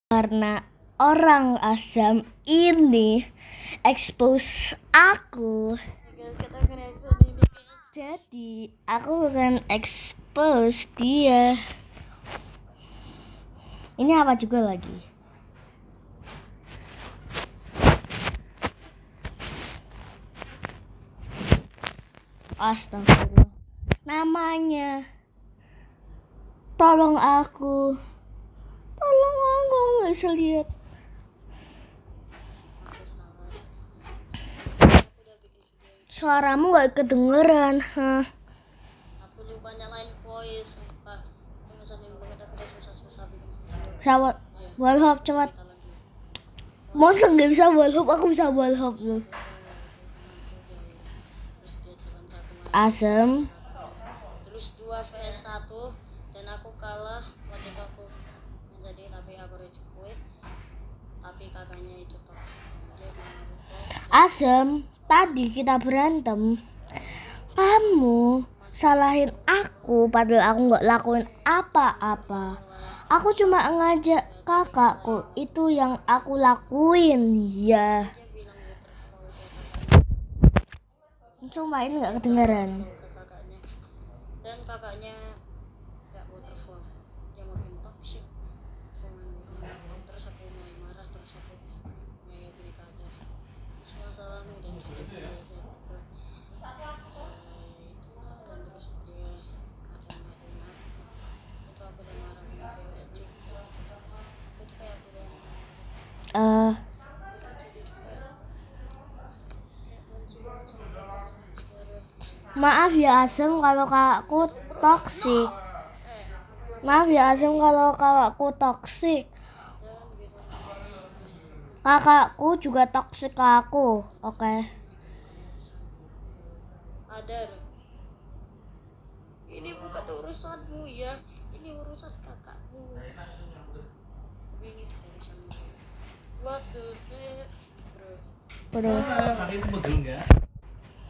Karena orang Asam ini expose aku. Jadi aku bukan expose dia. Ini apa juga lagi? Astagfirullah. Namanya. Tolong aku nggak bisa lihat. Suaramu nggak kedengeran. Aku lupa nyalain voice, sumpah. Ngeselin banget, aku udah susah-susah bikin video. Sawat, wallhop cepat. Masa nggak bisa wallhop? Aku bisa wallhop loh. Asem. Terus 2 vs 1 dan aku kalah waktu itu aku menjadi tapi aku rage quit. Tapi kakaknya itu toh dia bilang aku Asem, tadi kita berantem. Kamu salahin aku padahal aku nggak lakuin apa-apa. Aku cuma ngajak kakakku, itu yang aku lakuin ya. Cuma ini nggak kedengeran. ke kakaknya dan kakaknya gak waterfall, dia makin toxic. Terus aku mulai marah, terus aku mulai berkata semua salahmu dan terus dia bilang itulah, dan terus dia ngatain aku. Itu aku udah marah banget, kayak udah cukup. Itu kayak aku udah Maaf ya Asem kalau kakakku toksik. Maaf ya Asem kalau kakakku toksik. Kakakku juga toksik ke aku. Oke. ada. Ini bukan urusanmu ya, ini urusan kakakmu. Ini urusan what the heck, bro. Udah. Hari itu pegel enggak?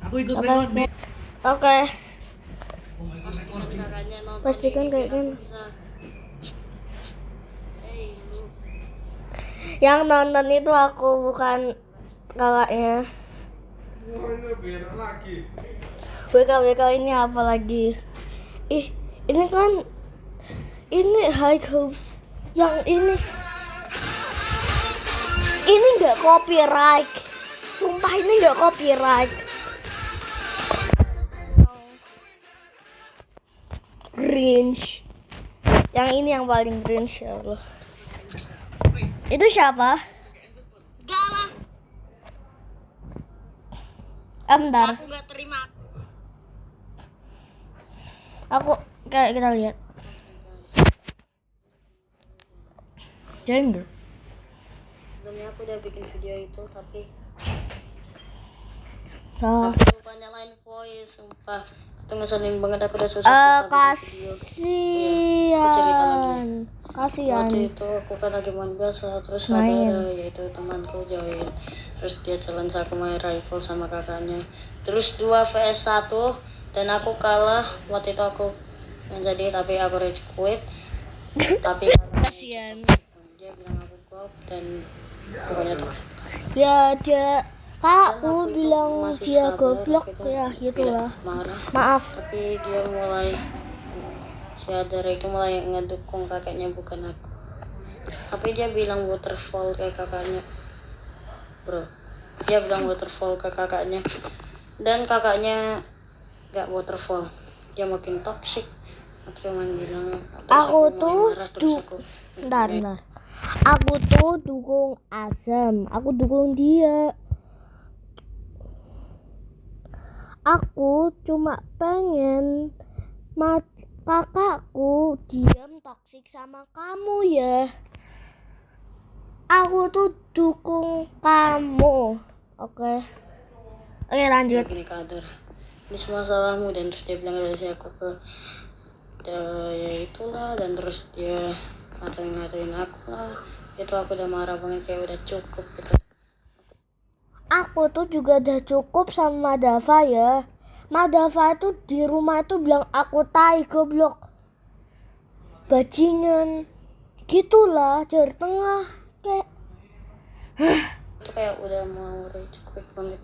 Aku ikut record nih. Oke. Pastikan kakaknya nonton. Pastikan ini biar kakaknya. aku bisa. Hey lu, Yang nonton itu aku bukan kakaknya. WK ini apa lagi? Ih, ini kan ini high hopes. Yang ini nggak copyright. Sumpah ini nggak copyright. Cringe. Yang ini yang paling cringe ya Allah. Itu siapa? galah. Bentar. Aku nggak terima. Aku kayak kita lihat. Jangan. Sebenarnya aku udah bikin video itu tapi Oh. aku lupa nyalain voice, sumpah. Itu ngeselin banget, aku udah susah-susah bikin video. Aku cerita lagi. Kasihan. Waktu itu aku kan lagi main biasa, terus Main. ada yaitu temanku join, terus dia challenge aku main rifle sama kakaknya, terus 2 vs 1 dan aku kalah. Waktu itu aku menjadi tapi aku rage quit. Tapi Kasihan. dia bilang aku kop dan pokoknya toxic. Ya dia Dan aku aku itu bilang masih dia sabar, goblok aku itu ya tidak gitulah. marah, Maaf. tapi dia mulai si Adara itu mulai ngedukung kakaknya bukan aku. Tapi dia bilang waterfall ke kakaknya, bro. Dia bilang waterfall ke kakaknya dan kakaknya gak waterfall, dia makin toxic. Aku cuman bilang terus Aku mulai tuh marah, terus aku bentar. Aku tuh dukung Asem. Aku dukung dia. Aku cuma pengen kakakku diam toksik sama kamu ya. Aku tuh dukung kamu. Oke, lanjut. gini kader, ini semua salahmu, dan terus dia bilang dari aku ke ya itulah, dan terus dia ngatain aku lah. Itu aku udah marah banget, kayak udah cukup gitu. Aku tuh juga udah cukup sama Madava ya. Madava itu di rumah itu bilang aku tai goblok. Bajingan. gitulah Jawa Tengah kayak Itu kayak udah mau rage quit banget.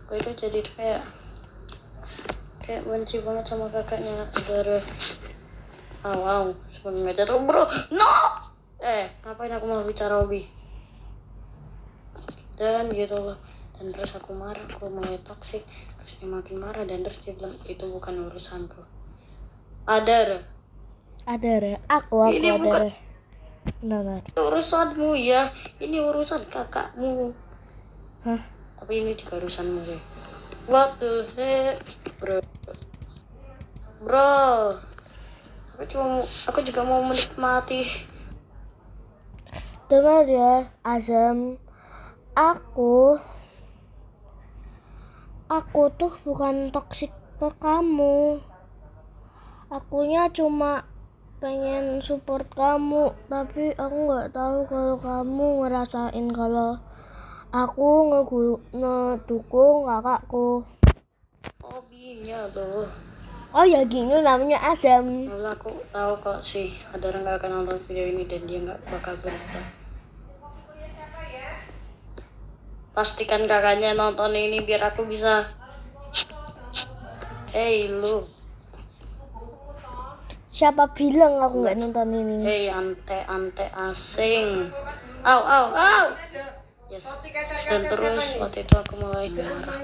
Gue itu jadi tuh kayak benci banget sama kakaknya Adara. Wow, sebenarnya jatuh bro, no. Ngapain aku mau bicara Obi? Dan gitu loh. Dan terus aku marah, aku mulai toksik. Terus dia makin marah dan terus dia bilang itu bukan urusanku. Adara, aku ini bukan Adara. Benar. urusanmu ya. Ini urusan kakakmu. Hah? Tapi ini juga urusanmu deh. What the heck, bro? Bro, aku juga mau menikmati. Dengar ya, Azam. Aku tuh bukan toksik ke kamu. Akunya cuma pengen support kamu, tapi aku nggak tahu kalau kamu ngerasain kalau aku ngedukung kakakku. Hobinya tuh. Oh ya gini namanya Azam. Malah aku tahu kok sih ada orang gak akan nonton video ini dan dia nggak bakal berubah. Pastikan kakaknya nonton ini biar aku bisa. Hey lu, Siapa bilang aku nggak nonton ini? hey ante asing. Au. Yes. Dan terus waktu itu aku mulai marah.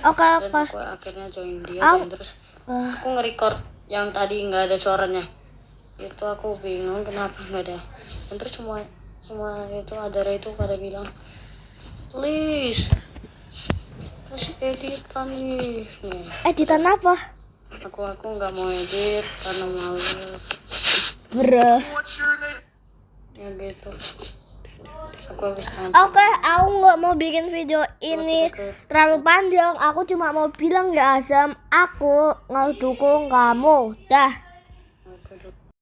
Oke. Dan aku akhirnya join dia dan terus aku nge-record yang tadi nggak ada suaranya. Itu aku bingung kenapa nggak ada. Dan terus semua itu Adara itu pada bilang, please kasih editan nih. Editan apa? Aku nggak mau edit karena males. Bro. Ya gitu. Aku habis nonton. Oke, aku nggak mau bikin video ini terlalu panjang. Aku cuma mau bilang ya Azam, aku ngedukung kamu. Dah.